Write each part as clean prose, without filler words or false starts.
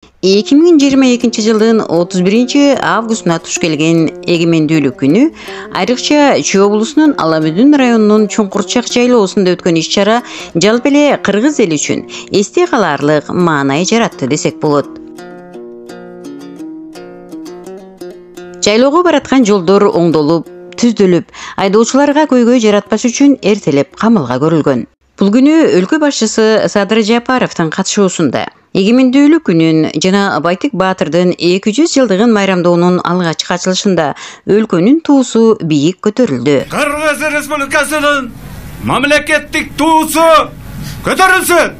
2022 жылдын 31-августуна туш келген эгемендүүлүк күнү айрыкча Чүй облусунун Алабүдүн районунун Чуңкурчак жайлоосунда өткөн иш-чара жалпы эле кыргыз эли үчүн эсте калаарлык маанай жаратты десек болот. Жайлоого бараткан жолдор оңдолуп, түздөлүп, айдоочуларга көйгөй жаратпаш үчүн эртелеп камылга көрүлгөн. Бул күнү өлкө башчысы Садыр Жапаровдун катышуусунда эгемендүүлүк күнүн жана Байтик Баатырдын 200 жылдыгын майрамдоонун алгачкы ачылышында өлкөнүн туусу бийик көтөрүлдү. Кыргыз Республикасынын мамлекеттик туусу көтөрүлсүн.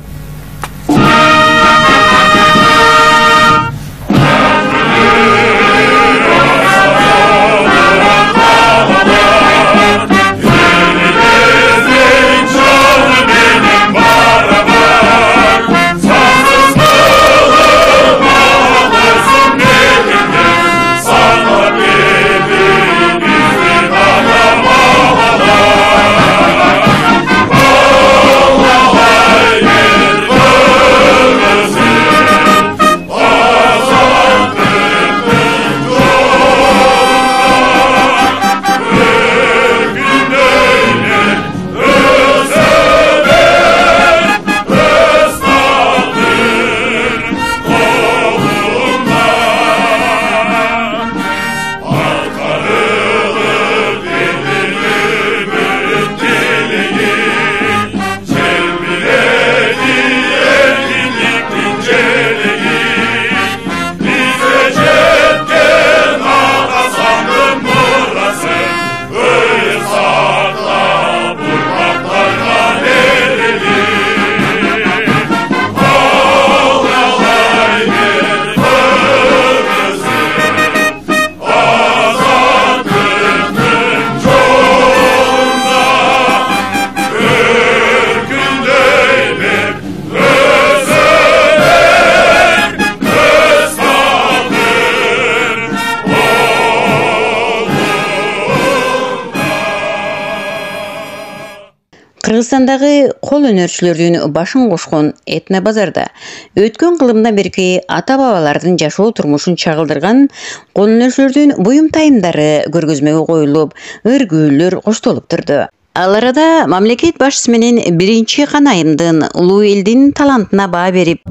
Кыргызстандагы кол өнөрчүлөрдүн башын кошкон этно базарда өткөн кылымдан берки ата-бабалардын жашоо турмушун чагылдырган кол өнөрчүлөрдүн буюм тайымдары көргөзмөгө коюлуп, өргүүлөр коштолуп турду. Ал арада мамлекет башчысы менен биринчи канайымдын улуу элдин талантына баа берип,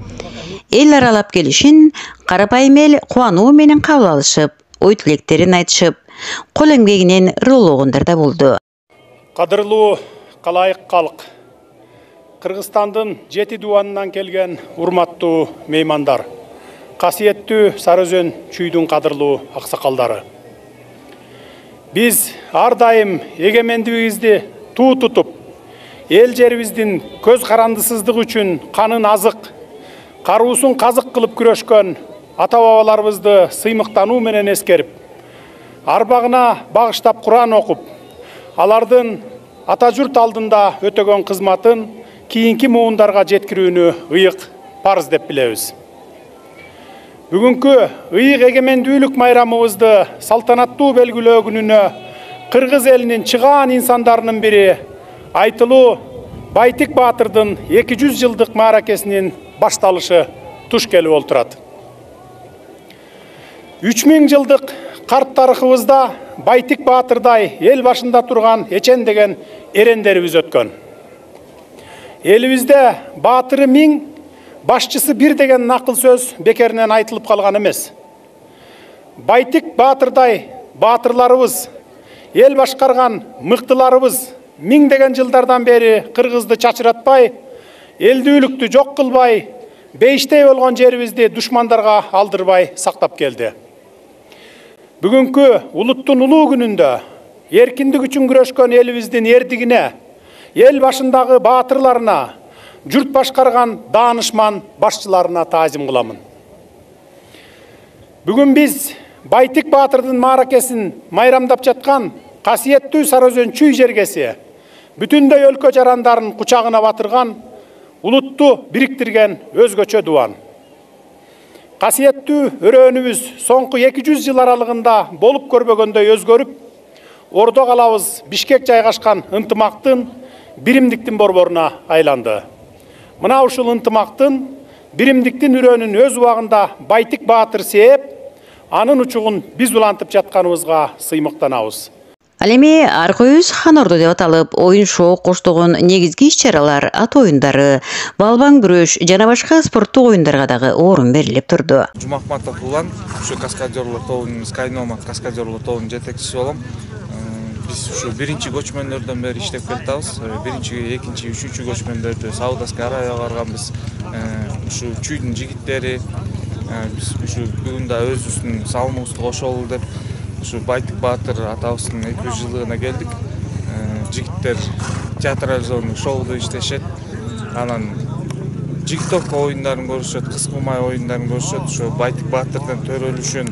эл аралап келишин карапайым эл кубануу менен кабыл алышып, ой тилектерин айтышып, кол эмгегинен ырылуугундар да болду. Кадырлуу калайык калк, Кыргызстандын 7 дубанынан келген урматтуу меймандар, касиеттүү Сары Өзөн чүйдүн кадырлуу аксакалдары. Биз ар дайым эгемендүүлүгүбүздү туу тутуп, эл жерибиздин көз карандысыздыгы үчүн канын азык, каруусун казык кылып күрөшкөн ата-бабаларыбызды сыймыктануу менен эскерип, арбагына багыштап Куран окуп, алардын ата журт алдында өтөгөн кызматын кийинки муундарга жеткирүүнү ыйык парыз деп билебиз. Бүгүнкү ыйык эгемендүүлүк майрамыбызды салтанаттуу белгилөө күнүнө кыргыз элинин чыгаан инсандарынын бири айтылуу Байтик Баатырдын 200 жылдык мааракесинин башталышы туш келип олтурат. 3000 жылдык карт тарыхыбызда Байтик Баатырдай эл башында турган эчен деген эрендерибиз өткөн. Элибизде баатыры 1000, башчысы 1 деген накыл сөз бекеринен айтылып калган эмес. Байтик Баатырдай баатырларыбыз, эл башкарган мыктыларыбыз 1000 деген жылдардан бери кыргызды чачыратпай, элдүүлүктү жок кылбай, бейиштей болгон жерибизди душмандарга алдырбай сактап келди. Бүгүнкү улуттун улуу күнүндө эркиндик үчүн күрөшкөн элибиздин эрдигине, эл башындагы баатырларына, журт башкарган даанышман башчыларына таазим кыламын. Бүгүн биз Байтик Баатырдын мааракесин майрамдап жаткан касиеттүү Сары Өзөн чүй жергеси бүтүндөй өлкө жарандарын кучагына батырган, улутту бириктирген өзгөчө дубан. Касиеттүү өрөөнүбүз соңку 200 жыл аралыгында болуп көрбөгөндөй өзгөрүп, Ордо калабыз Бишкек жайгашкан ынтымактын, биримдиктин борборуна айланды. Мына ушул ынтымактын биримдиктин үрөнүн өз убагында Байтик Баатыр сээп, анын учугун биз улантып жатканыбызга сыймыктанабыз. Ал эми Аркы Өз Хан Орду деп аталып, оюн шоо коштогон негизги иш-чаралар, ат оюндары, балбаң күрөш жана башка спорттук оюндарга дагы орун берилип турду. Жумахматов Улан, ушу каскадерлор тобунун, Скайномат каскадерлор тобунун жетекчиси болом. Биз ушу биринчи көчмөндөрдөн бери иштеп келатабыз. Биринчи, экинчи, үчүнчү көчмөндөрдү Саудовский Аравияга барганбыз. Ушу чүйдүн жигиттери, биз ушу бүгүн да өзүбүздүн салымыбызды кошолу деп ушу Байтик Баатыр атабыздын 200 жылдыгына келдик. Жигиттер театрализованный шоуду иштешет. Анан жигитовка оюндарын көрүшөт, кыскы май оюндарын көрүшөт. Ушу Байтик Баатырдын төрөлүшүн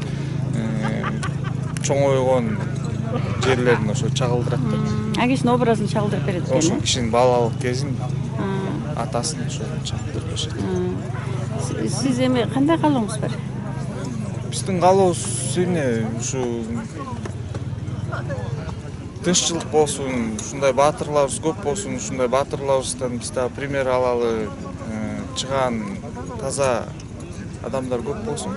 чоңойгон жерлерин ошо чагылдырат деп. Кишинин образын чагылдырып берет экен. Ошо кишинин балалык кезин, атасын ошо чагылдырып беришет. Сиз эми кандай каалооңуз бар? Биздин каалообуз эмне ушу тынччылык болсун, ушундай баатырларыбыз көп болсун, ушундай баатырларыбыздан биз дагы пример алалы, чыган таза адамдар көп болсун.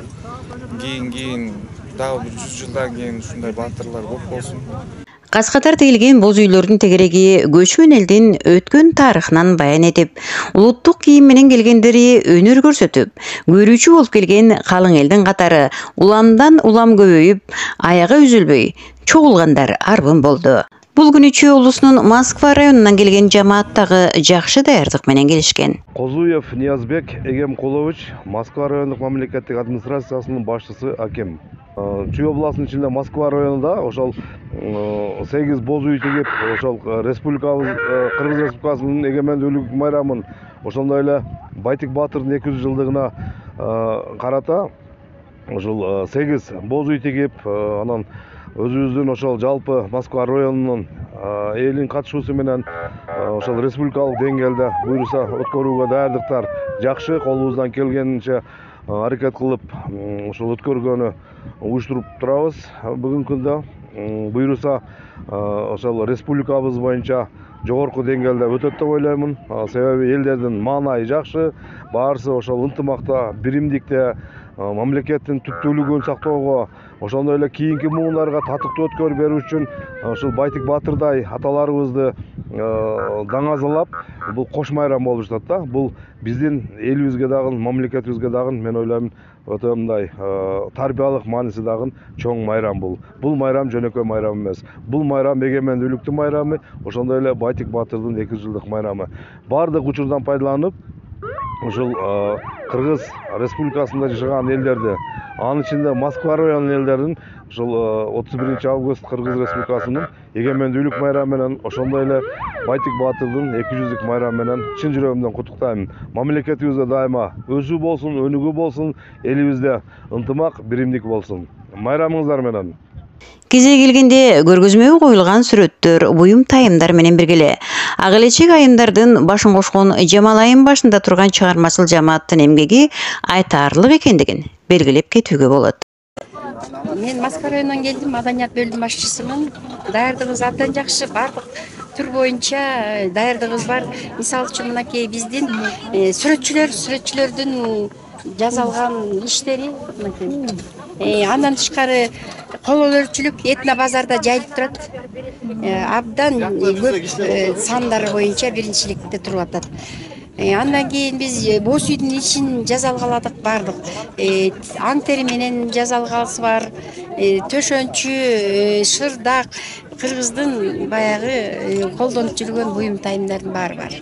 Кийин дагы 100 жылдан кийин ушундай баатырлар көп болсун. Кас-катар тигилген боз үйлөрдүн тегереги көчмөн элдин өткөн тарыхынан баян этип, улуттук кийим менен келгендери өнөр көрсөтүп, көрүүчү болуп келген калың элдин катары уламдан улам көбөйүп, аягы үзүлбөй чогулгандар арбын болду. Бул күнү Чүй облусунун Москва районунан келген жамаат дагы жакшы даярдык менен келишкен. Козуев Ниязбек Эгемкулович, Москва райондук мамлекеттик администрациясынын башчысы аким. Чүй областынын ичинде Москва районунда ошол 8 боз үй тигип, ошол республикабыз Кыргыз Республикасынын эгемендүүлүк майрамын, ошондой эле Байтик Баатырдын 200 жылдыгына карата ошол 8 боз үй тигип, анан өзүбүздүн ошол жалпы Москва районунун элин катышуусу менен ошол республикалык деңгээлде буюрса өткөрүүгө даярдыктар жакшы, колубуздан келгенинче аракет кылып ошол өткөргөнү уюштуруп турабыз. Бүгүнкү күндө буюрса ошол республикабыз боюнча жогорку деңгээлде өтөт деп ойлоймун. Себеби элдердин маанайы жакшы, баарысы ошол ынтымакта, биримдикте, мамлекеттин түптүүлүгүн сактоого, ошондой эле кийинки муундарга татыктуу өткөрүп берүү үчүн ошол Байтик Баатырдай аталарыбызды даңазалап, бул кош майрам болуп жатат да. Бул биздин элибизге дагы, мамлекетибизге дагы мен ойлойм өтө мындай тарбиялык мааниси дагы чоң майрам бул. Бул майрам жөнөкөй майрам эмес. Бул майрам эгемендүүлүктүн майрамы, ошондой эле Байтик Баатырдын 200 жылдык майрамы. Баардык учурдан пайдаланып, ушул Кыргыз Республикасында жашаган элдерди, анын ичинде Москва районунун элдерин ушул 31 август Кыргыз Республикасынын эгемендүүлүк майрамы менен, ошондой эле Байтик Баатырдын 200 майрамы менен чын жүрөгүмдөн куттуктайм. Мамлекетибизде дайыма өсүү болсун, өнүгүү болсун, элибизде ынтымак, биримдик болсун. Майрамыңыздар менен. Кезеги келгенде көргөзмөгө коюлган сүрөттөр, буюм тайымдар менен биргеле ак элечек айымдардын башын кошкон Жамал айым башында турган чыгармачыл жамааттын эмгеги айтаарлык экендигин белгилеп кетүүгө болот. Мен Москва районунан келдим, маданият бөлүм башчысымын. Даярдыгыбыз абдан жакшы, бардык түр боюнча даярдыгыбыз бар. Мисалы үчүн мынакей биздин сүрөтчүлөрдүн жасалган иштери мынакей. Андан тышкары кол өнөрчүлүк этно базарда жайылып турат. Абдан көп сандар боюнча биринчиликте туруп атат. Андан кийин биз боз үйдүн ичин жасалгаладык бардык. Аң тери менен жасалгасы бар. Төшөнчү, шырдак, кыргыздын баягы колдонуп жүргөн буюм тайымдардын баары бар.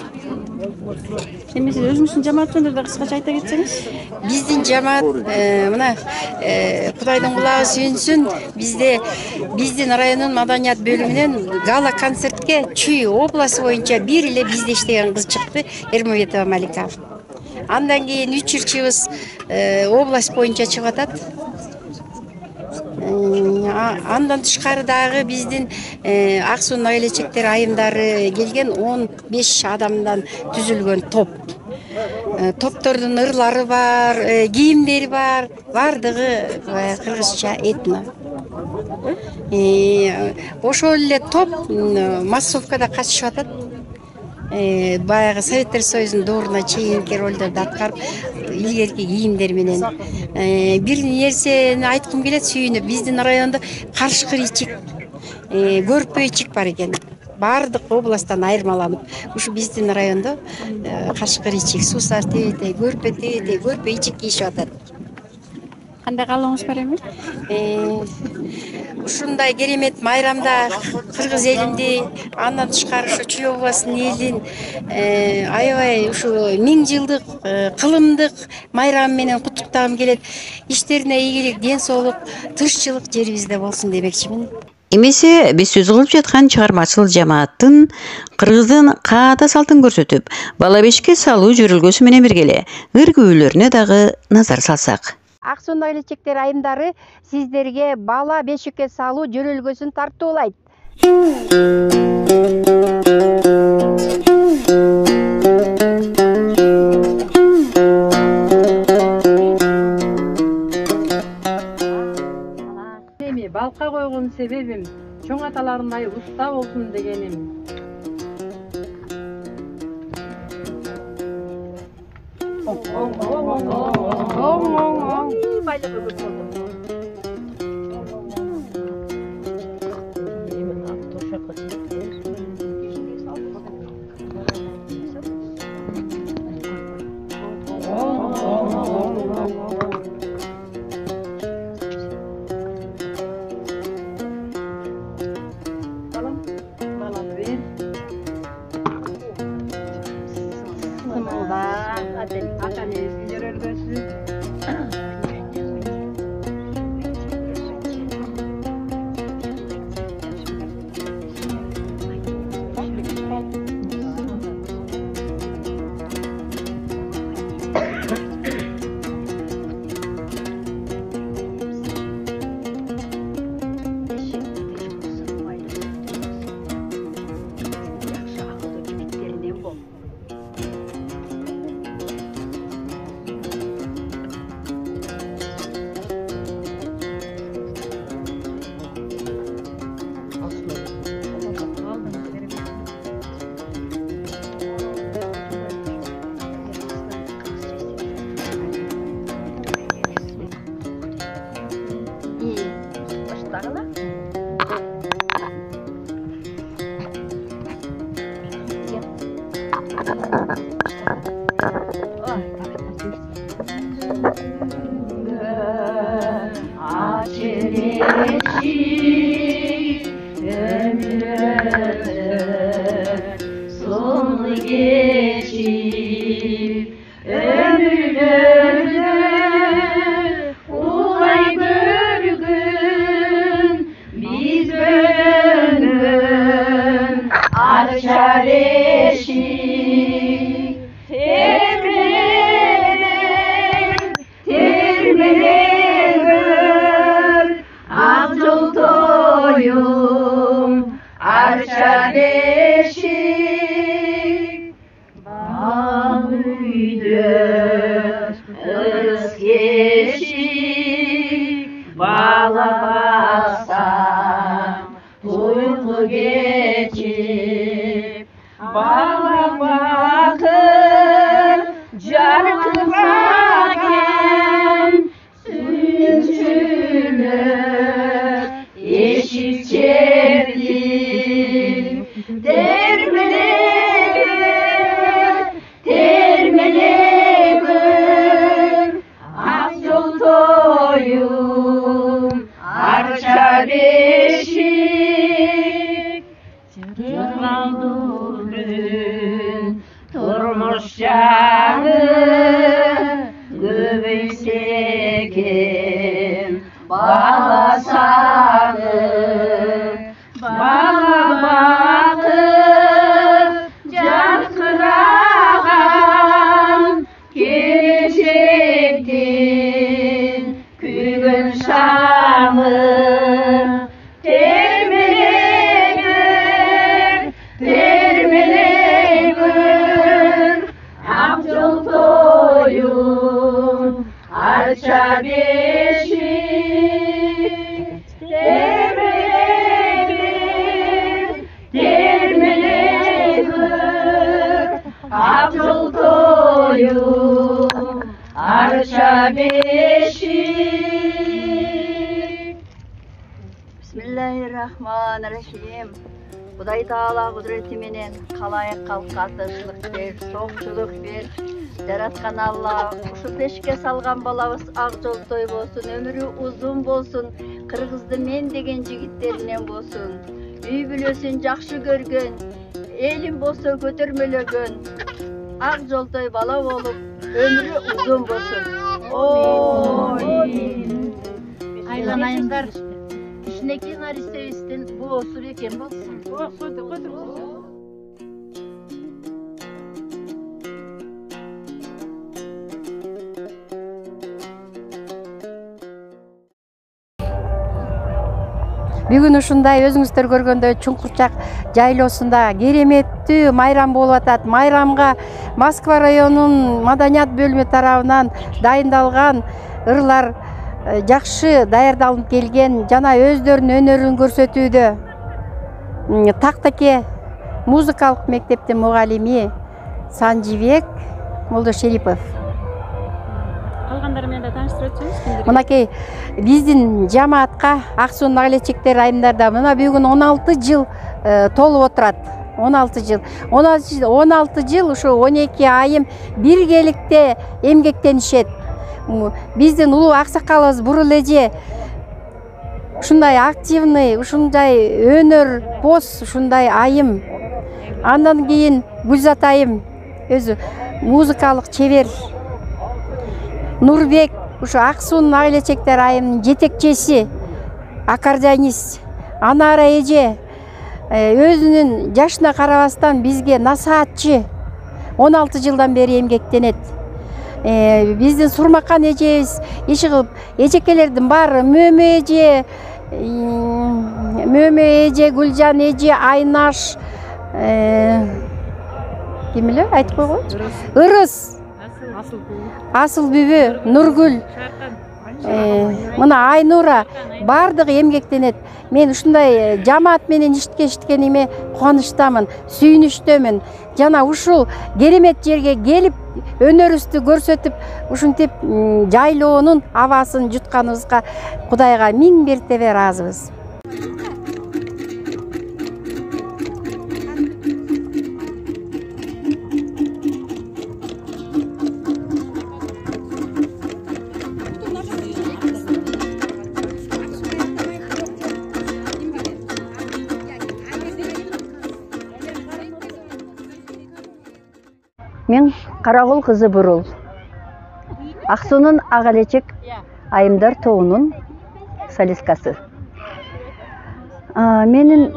Эми сиз өзүңүздүн жамаат жөнүндө да кыскача айта кетсеңиз? Биздин жамаат мына Кудайдын кулагы сүйүнсүн, биздин райондун маданият бөлүмүнөн гала концертке Чүй областы боюнча бир эле бизде иштеген кыз чыкты, Эрмөбетова Малика. Андан кийин 3 ырчыбыз область боюнча чыгып атат. Андан тышкары дагы биздин ак суунун ак элечектер айымдары келген 15 адамдан түзүлгөн топ. Топтордун ырлары бар, кийимдери бар, бардыгы кыргызча этно. Ошол эле топ массовкада катышып атат. баягы Советтер Союзунун дооруна чейинки ролдорду аткарып, илгерки кийимдер менен бир нерсени айткым келет, сүйүнүп. Биздин райондо карышкыр ичик, көрпө ичик бар экен. Бардык областтан айырмаланып, ушу биздин райондо карышкыр ичик, суусар тебете, көрпө ичик кийишип атат. Кандай каалооңуз бар эми? Ушундай керемет майрамда кыргыз элинди, андан тышкары ушу Чүй областынын элин аябай ушу 1000 жылдык кылымдык майрам менен куттуктагым келет. Иштерине ийгилик, ден соолук, тынччылык жерибизде болсун демекчимин. Эмесе биз сөз кылып жаткан чыгармачыл жамааттын кыргыздын каада салтын көрсөтүп, бала бешикке салуу жөрөлгөсү менен биргеле ыр күбөлөрүнө дагы назар салсак. Ак сонда келечектер айымдары сиздерге бала бешикке салуу жөрөлгөсүн тартуулайт. Эми балка койгон себебим чоң аталарындай уста болсун дегеним. koyun arça beşik. Bismillahirrahmanirrahim. Құдай Таала құдіреті менен қалайық халыққа тыныштық бер, тоқшылық бер. Жаратқан Алла ұшы пешке салған балабыз ақ жол той болсын, өмірі ұзын болсын, қырғызды мен деген жігіттерінен болсын. Үй бүлесін жақшы көрген, елін болса көтермелеген, ақ жол той бала болып, өмірі ұзын болсын. Айланайындар. İçindeki narisevisten bu olsun eken olsun. Бүгін ушундай өзүңүздөр көргөндөй Чуңкурчак жайлоосунда кереметтүү майрам болуп атат. Майрамга Москва районунун маданият бөлүмү тарабынан дайындалган ырлар жакшы даярдалып келген, жана өздөрүнүн өнөрүн көрсөтүүдө Тактаке музыкалык мектептин мугалими Санжибек Молдошерипов. Калгандары менен да тааныштырып өтсөңүз, кимдер? Мынакей биздин жамаатка Аксуунун Ак-Элечектер айымдарда мына бүгүн 16 жыл толуп отурат. 16 жыл. 16 жыл ушу 12 айым биргеликте эмгектенишет. Биздин улуу аксакалыбыз Бурул эже ушундай активный, ушундай өнөр боз, ушундай айым. Андан кийин Гүлзат айым өзү музыкалык чебер. Нурбек ушу Аксуунун Ак-Элечектер айымынын жетекчиси, аккордеонист. Анара эже өзүнүн жашына карабастан бизге насаатчы. 16 жылдан бери эмгектенет. Биздин Сурмакан эжебиз иши кылып, эжекелердин баары Мөмө эже, Гүлжан эже, Айнаш, ким эле айтып койгон? Ырыс, Асыл бүбү, Нургүл, мына Айнура бардыгы эмгектенет. Мен ушундай жамаат менен иштешкениме кубанычтамын, сүйүнүчтөмүн. Жана ушул керемет жерге келип, өнөрүбүздү көрсөтүп, ушинтип жайлоонун абасын жутканыбызга Кудайга миң мертебе ыраазыбыз. Мен Карагул кызы Бурул. Аксуунун Ак-Элечек айымдар тобунун солисткасы. Менин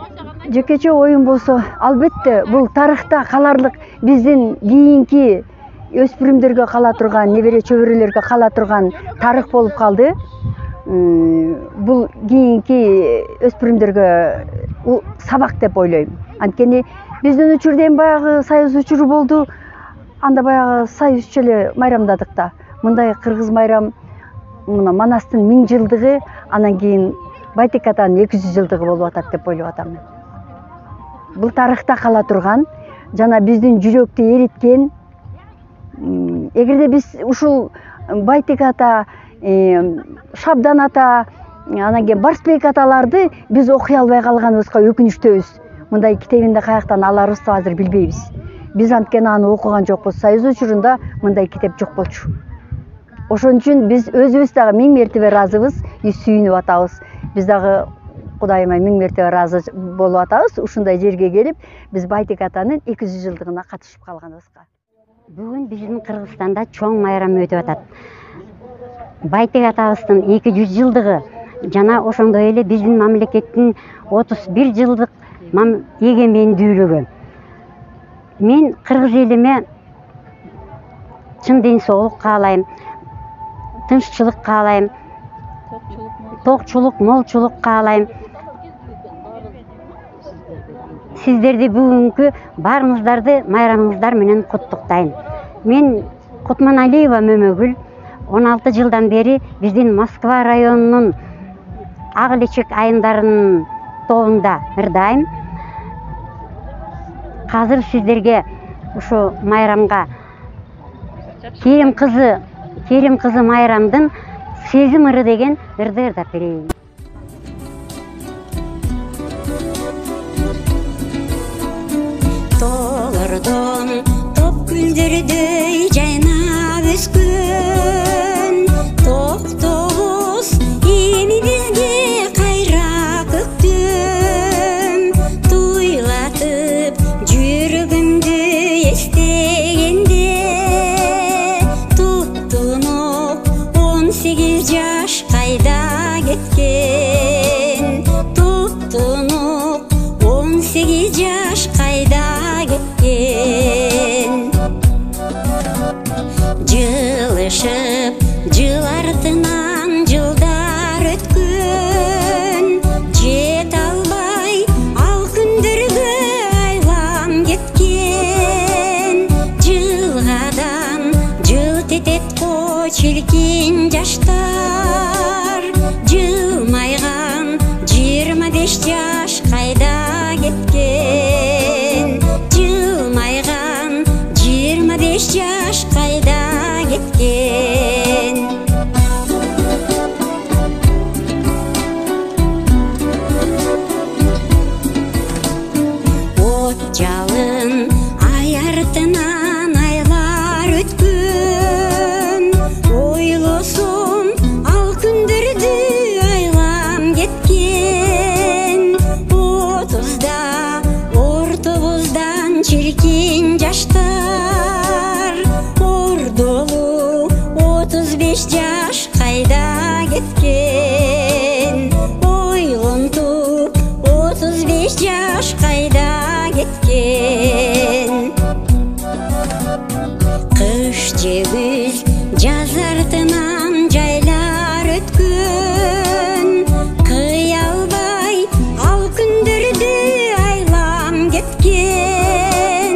жекече оюм болсо, албетте бул тарыхта каларлык биздин кийинки өспүрүмдөргө кала турган, небере чөбөрөлөргө кала турган тарых болуп калды. Бул кийинки өспүрүмдөргө сабак деп ойлойм. Анткени биздин учурда баягы союз учуру болду. Анда баягы союзчу эле майрамдадык да. Мындай кыргыз майрам мына Манастын 1000 жылдыгы, анан кийин Байтек атанын 200 жылдыгы болуп атат деп ойлоп атам. Бул тарыхта кала турган, жана биздин жүрөктү эриткен. Эгерде биз ушул Байтек ата, Шабдан ата, анан кийин Барсбек аталарды биз окуй албай калганыбызга өкүнүчтөбүз. Мындай китебинде каяктан аларыбызды азыр билбейбиз. Биз анткени аны окуган жокпуз. Союз учурунда мындай китеп жок болчу. Ошон үчүн биз өзүбүз дагы миң мертебе ыраазыбыз, сүйүнүп атабыз. Биз дагы Кудайыма миң мертебе ыраазы болуп атабыз. Ушундай жерге келип, биз Байтек атанын 200 жылдыгына катышып калганыбызга. Бүгүн биздин Кыргызстанда чоң майрам өтүп атат. Байтек атабыздын 200 жылдыгы жана ошондой эле биздин мамлекеттин 31 жылдык эгемендүүлүгү. Мен кыргыз элиме чын ден соолук каалайм, тынччылык каалайм, токчулук, молчулук каалайм. Сиздерди бүгүнкү баарыңыздарды майрамыңыздар менен куттуктайм. Мен Кутманалиева Мөмөгүл 16 жылдан бери биздин Москва районунун Ак-Элечек айымдарынын тобунда ырдайм. Азыр сиздерге ушу майрамга Керим кызы Майрамдын Сезим ыры деген ырды ырдап берейин. Тоолордон топ гүлдөрдөй жайнап өскөн, токтогуз эми бизге кайра көктөм, туйлатып жүрөгүмдү эстегенде, туптунук 18 жаш кайда кеткен, туптунук 18 жаш кайда кеткен. Жылышып жыл артынан жылдар өткөн, жете албай ал күндөргө айлам кеткен. Жылгадан жылт этет го чилкин жаштар, жылмайган 25 жаш кайда кеткен, жылмайган 25 жаш кайда кеткен. От жалын ай артынан айлар өткөн, ойлосом ал күндөрдү айлам кеткен. 30да ортобуздан чиркин жаштар, ордолу 35 жаш кайда кеткен, ойлонтуп 35 жаш кайда кеткен. Кыш же күз жаз артынан жайлар өткөн, кыя албай ал күндөрдү айлам кеткен.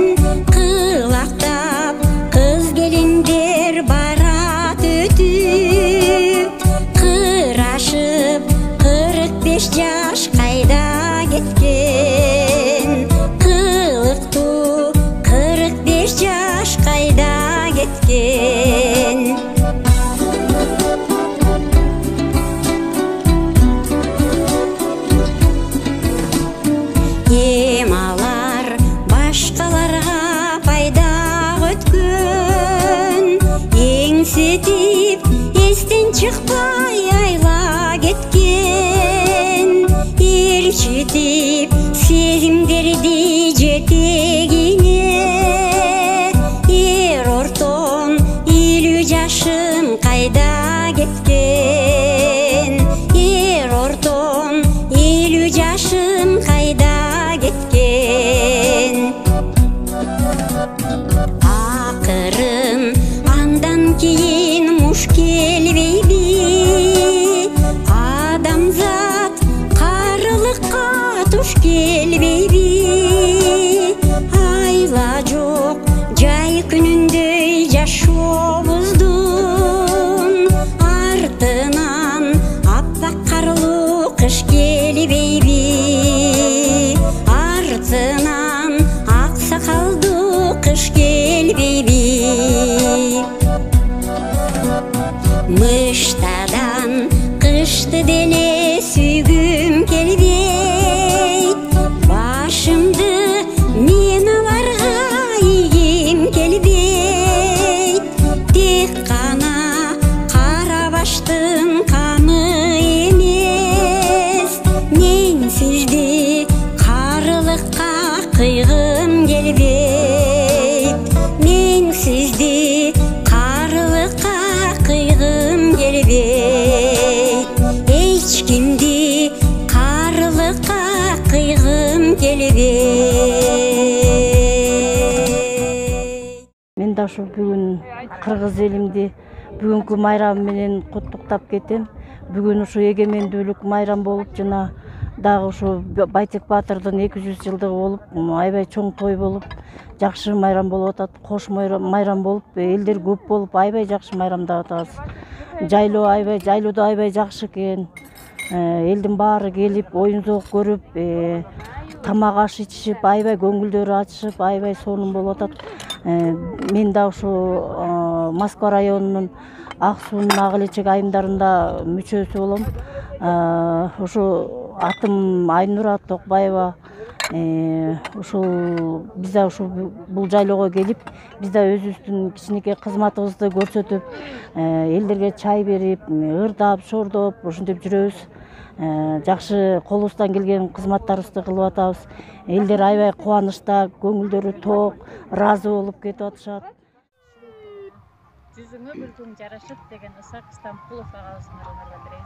Кылактап кыз келиндер барат өтүп, кырашып 45 жаш кайда кеткен, кылыктуу 45 жаш кайда кеткен. Эм алар башкаларга пайда өткөн, эңсетип эстен чыкпай айла кеткен. Ээрчитип сезимдерди жетегине, эр ортон 50 жашым кайда кеткен, эр ортон 50 жашым кайда кеткен. Акырын андан кийин муш келбейби, адамзат карылыкка туш келбейби. Айла жок жай күнүндөй жашообуздун, артынан аппак карлуу кыш келбейби, артынан ак сакалдуу кыш келбейби. Мыштадан кышты деле сүйгүм келбейт, башымды мен аларга ийгим келбейт. Тек кана кара баштын камы эмес, мен сизди карылыкка кыйгым келбейт, мен сизди карылыкка кыйгым келбейт. Эч кимди карылыкка кыйгым келбейт. Мен да ушу бүгүн кыргыз элимди бүгүнкү майрам менен куттуктап кетем. Бүгүн ушу эгемендүүлүк майрам болуп, жана дагы ушу Байтек Баатырдын 200 жылдыгы болуп, аябай чоң той болуп, жакшы майрам болуп атат. Кош майрам болуп, элдер көп болуп, аябай жакшы майрамдап атабыз. Жайлоодо аябай жакшы экен. Элдин баары келип, оюн зоок көрүп, тамак аш ичишип, аябай көңүлдөрү ачышып, аябай сонун болуп атат. Мен да ушу Москва районунун Ак суунун Ак Элечек айымдарында мүчөсү болом. Ошо атым Айнура Токбаева. Ушул биз да ушу бул жайлоого келип, биз да өзүбүздүн кичинекей кызматыбызды көрсөтүп, элдерге чай берип, ырдап, шордоп, ошентип жүрөбүз. Жакшы колубуздан келген кызматтарыбызды кылып атабыз. Элдер аябай кубанычта, көңүлдөрү ток, ыраазы болуп кетип атышат. Жүзүңө бир күн жарашып деген Ысак Стампулов агабыздын ырымына берейин.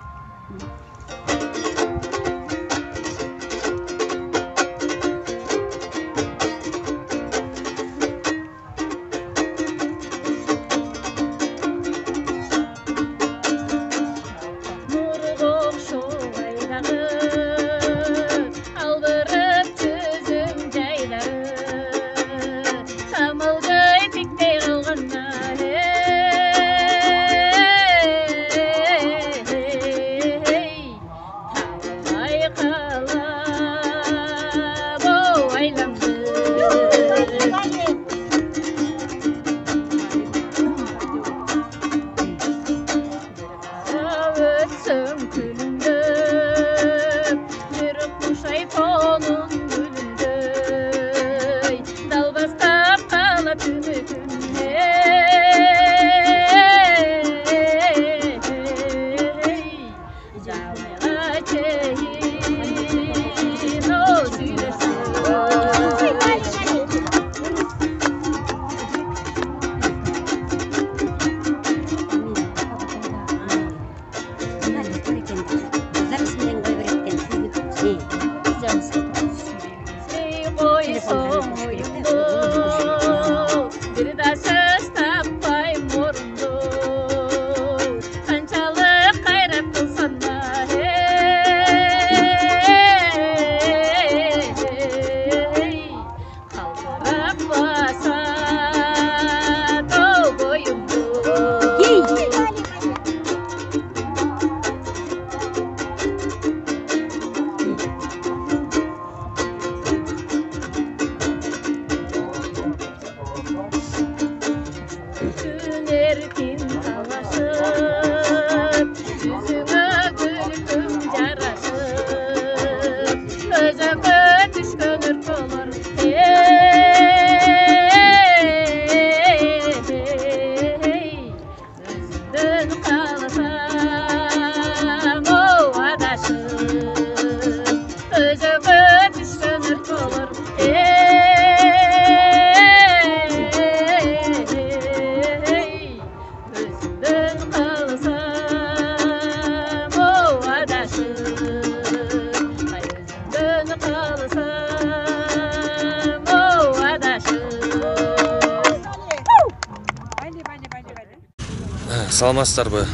Саламатсыздарбы?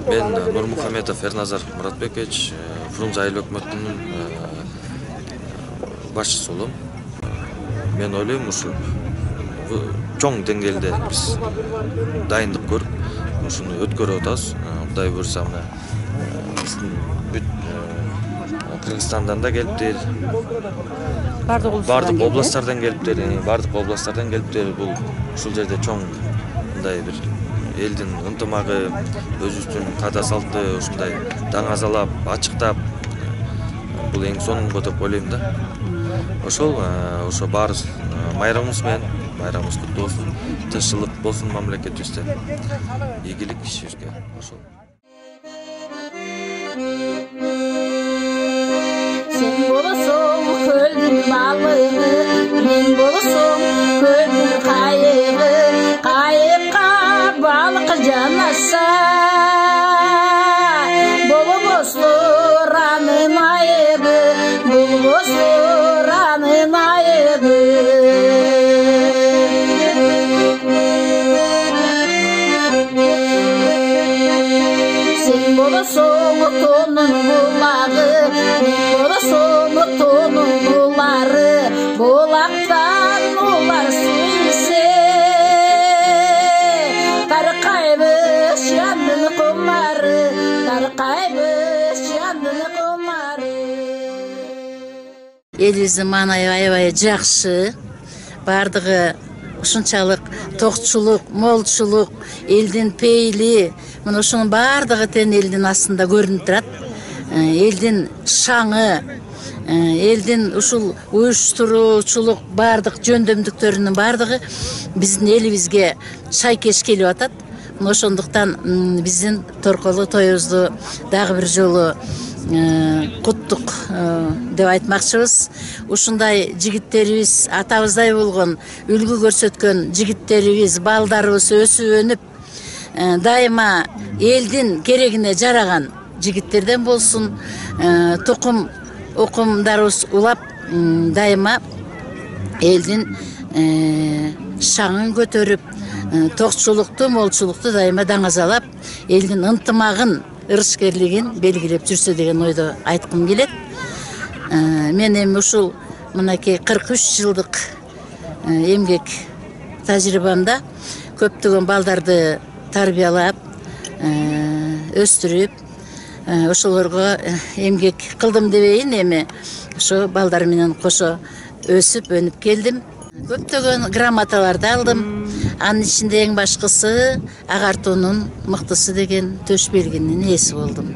Мен Нурмухаметов Эрназар Муратбекович, Фрунзе айыл өкмөтүнүн башчысы болом. Мен ойлойм, ушу чоң деңгээлде биз дайындык көрүп, ушуну өткөрүп атабыз. Кудай буйрса, мына бүт Кыргызстандан да келиптир. Бардык областтардан келиптир. Бардык областтардан келиптир. Бул ушул жерде чоң мындай бир элдин ынтымагы, өзүбүздүн каада салты ушундай даңазалап, ачыктап, бул эң сонунго деп ойлойм да. Ошол баарыбыз майрамыбыз менен, майрамыбыз куттуу болсун, тынччылык болсун мамлекетибизде, ийгилик ишибизге. Ошол. Sen bolosоң көлдүн балыгы, мен болосоң көлдүн кайыгы, кайыкка balık canasa Bulboslu ranın ayıbı Bulboslu ranın ayıbı Sen bolosun tonun bulağı Ben bolosun tonun buları Bulaktan ular suyse Tarkaymış yandın kumları Tarkaymış yandın kumları Elbizin manayı aябай жакшы. Бардығы ушунчалык токчулук, молчулук, элдин пейили, мына ушунун баардыгы тең элдин астында көрүнүп турат. Элдин шаңы, элдин ушул уюштуруучулук баардык жөндөмдүктөрүнүн баардыгы биздин элибизге шайкеш келип атат. Ошондуктан биздин торколуу тоюбузду дагы бир жолу куттук деп айтмакчыбыз. Ушундай жигиттерибиз, атабыздай болгон, үлгү көрсөткөн жигиттерибиз, балдарыбыз өсүп өнүп дайыма элдин керегине жараган жигиттерден болсун. Тукум окумдарыбыз улап дайыма элдин шаңын көтөрүп, токчулукту, молчулукту дайыма даңазалап, элдин ынтымагын, ырышкерлигин белгилеп жүрсө деген ойдо айткым келет. Мен эми ушул мынакей 43 жылдык эмгек тажрыйбамда көптөгөн балдарды тарбиялап, өстүрүп, ошолорго эмгек кылдым дебейин, эми ошо балдар менен кошо өсүп, өнүп келдим. Көптөгөн грамоталарды алдым. Анын ичинде эң башкысы агартуунун мыктысы деген төш белгинин ээси болдум.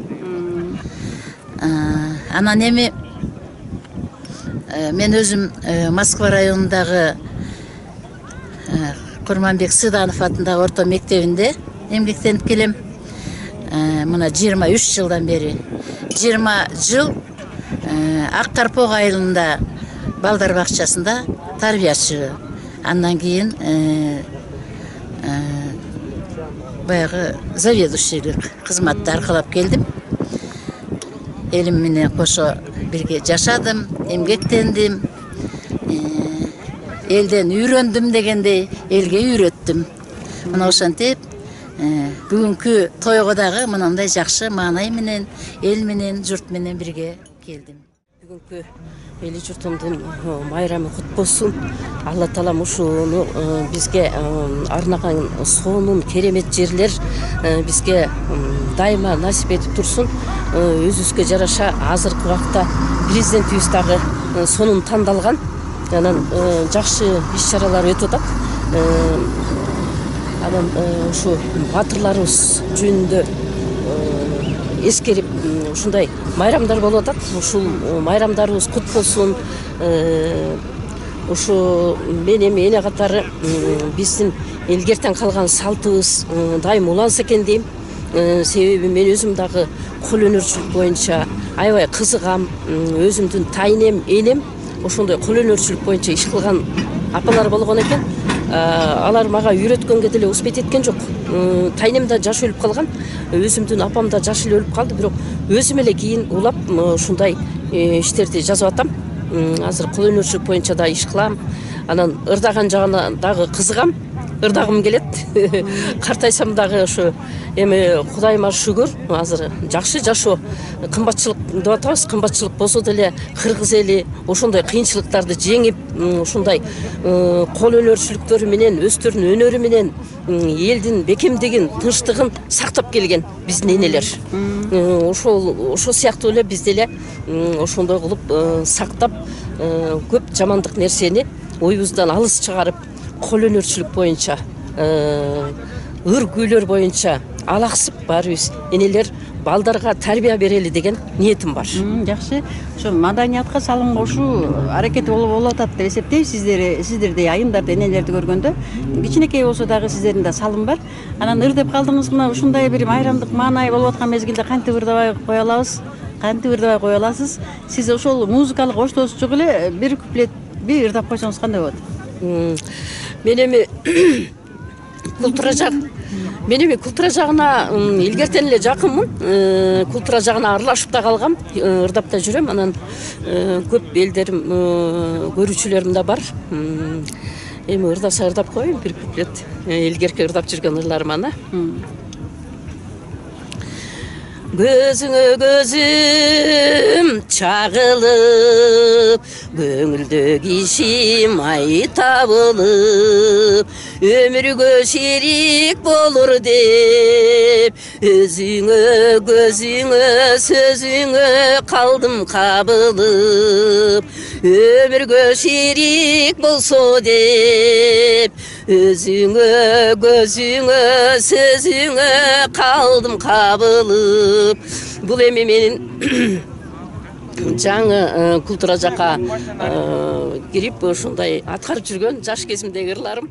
Анан эми мен өзүм Москва районундагы Курманбек Сыданов атындагы орто мектебинде эмгектенип келем. Мына 23 жылдан бери 20 жыл Ак Тарпок айылында балдар бакчасында тарбиячы. Андан кийин баягы заведующийлик кызматты аркалап келдим. Элим менен кошо бирге жашадым, эмгектендим. Элден үйрөндүм дегендей, элге үйрөттүм. Мына ошентип бүгүнкү тойго дагы мындай жакшы маанай менен, эл менен, журт менен бирге келдим. Бүгүнкү эли журтумдун майрамы кут болсун. Алла таалам ушуну бизге арнаган сонун керемет жерлер бизге дайыма насип этип турсун. Өзүбүзгө жараша азыркы убакта президентибиз дагы сонун тандалган. Анан жакшы иш-чаралар өтүп атат. Анан ушу батырларыбыз жөнүндө эскерип ушундай майрамдар болуп атат. Ушул майрамдарыбыз кут болсун. Ушу мен эми эне катары биздин элгертен калган салтыбыз дайым уланса экен дейм. Себеби мен өзүм дагы кол өнөрчүлүк боюнча аябай кызыгам. Өзүмдүн тайнем, энем ошондой кол өнөрчүлүк боюнча иш кылган апалар болгон экен. Алар мага үйрөткөнгө деле успеть эткен жок. Тайнем да жаш өлүп калган, өзүмдүн апам да жаш эле өлүп калды, бирок өзүм эле кийин улап ушундай иштерди жазып атам. Азыр кол өнөрчүлүк боюнча да иш кылам. Анан ырдаган жагына дагы кызыгам, ырдагым келет. Картайсам дагы ошо эми Кудайыма шүгүр, азыр жакшы жашоо. Кымбатчылык деп атабыз, кымбатчылык болсо деле кыргыз эли ошондой кыйынчылыктарды жеңип, ошондой кол өнөрчүлүктөрү менен, өздөрүнүн өнөрү менен элдин бекемдигин, тынчтыгын сактап келген биздин энелер. Ошол сыяктуу эле биз деле ошондой кылып сактап, көп жамандык нерсени оюбуздан алыс чыгарып, кол өнөрчүлүк боюнча, ыр күүлөр боюнча алаксып баарыбыз энелер балдарга тарбия берели деген ниетим бар. Жакшы. Ошо маданиятка салым кошуу аракети болуп атат деп эсептейм. Сиздердей айымдарды, энелерди көргөндө кичинекей болсо дагы сиздердин да салым бар. Анан ыр деп калдыңыз, мына ушундай бир майрамдык маанай болуп аткан мезгилде кантип ырдабай кое алабыз? Кантип ырдабай кое аласыз? Сиз ошол музыкалык оштоосу жок эле бир куплет бир ырдап койсоңуз кандай болот? Мен эми культура жагына илгертен эле жакынмын. Культура жагына аралашып да калгам, ырдап да жүрөм. Анан көп элдерим, көрүүчүлөрүм да бар. Эми ырдаса ырдап коеюн бир куплет. Илгерки ырдап жүргөн ырларым ана. Gözüңө gözüm çağılıp, көңүлдө кишим ай табылып, өмүргө шерик болур деп, өзүңө көзүңө сөзүңө калдым кабылып, өмүргө шерик болсо деп, Өзүңө, көзүңө, сөзүңө калдым кабылып. Бул эми менин жаңы культура жака кирип ушундай аткарып жүргөн жаш кезимдеги ырларым.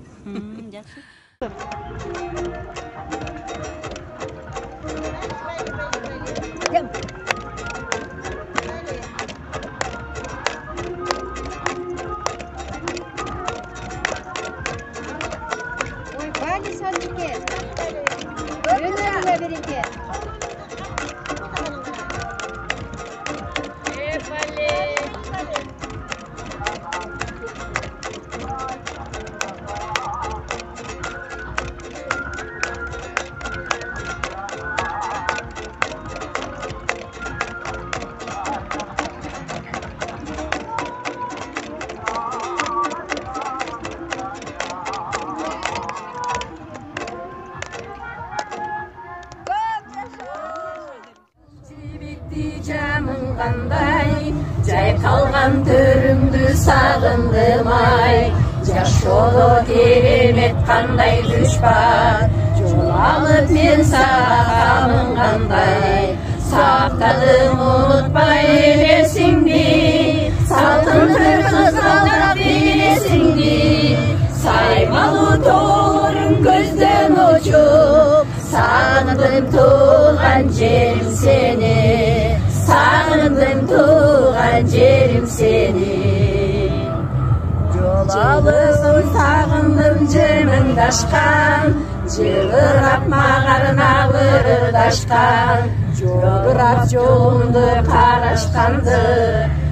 Camın qanday, jayqalgan төрүңдү сагындым ай. Жашоодо керемет кандай күч бар, жол алып мен сагамын кандай. Сактадым унутпай элесиңди, салтын төр кызгалдап билесиңди. Саймалуу тоорун көздөн очуп, сагындым туулган жерим сени. Sağındım tuğan cerim seni. Yol alısın sağındım cemim daşkan, Cığırap mağarına vırdaşkan, Cığırap yolumdu karaşkandı,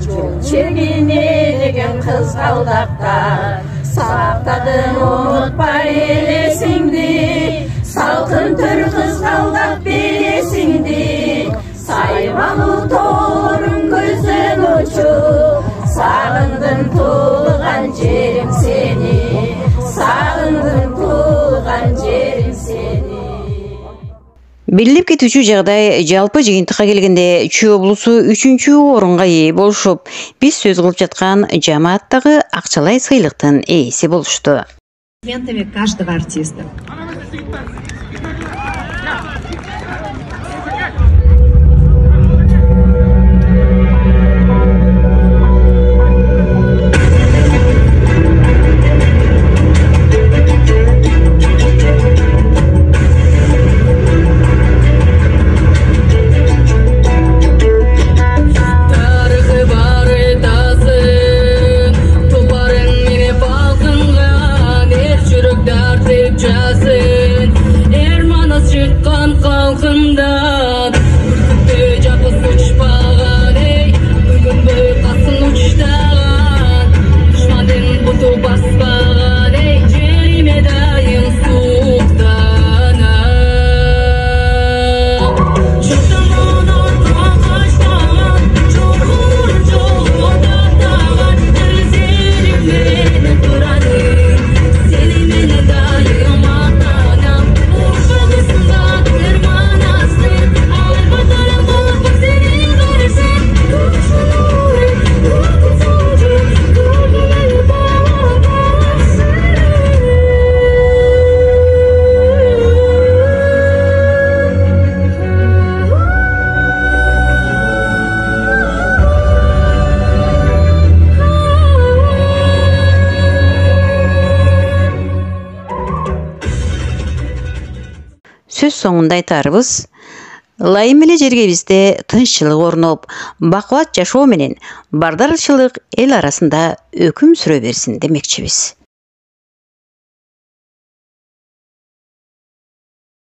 Yol çirgini degen kızgaldakta. Saktadım unutpay elesingdi, Salkın tür kızgaldak bilesingdi. Saymalı torun gözden uçup, sağındım tuğan cerim seni, sağındım tuğan cerim seni. Билип кетүүчү жагдай жалпы жыйынтыкка келгенде Чүй облусу 3-орунга ээ болушуп, биз сөз кылып жаткан жамааттагы акчалай сыйлыктын ээси болушту. Каждого артиста. Сөз соңында айтарыбыз, ылайым эле жергебизде тынччылык орноп, бакубат жашоо менен бардарлычылык эл арасында өкүм сүрө берсин демекчибиз.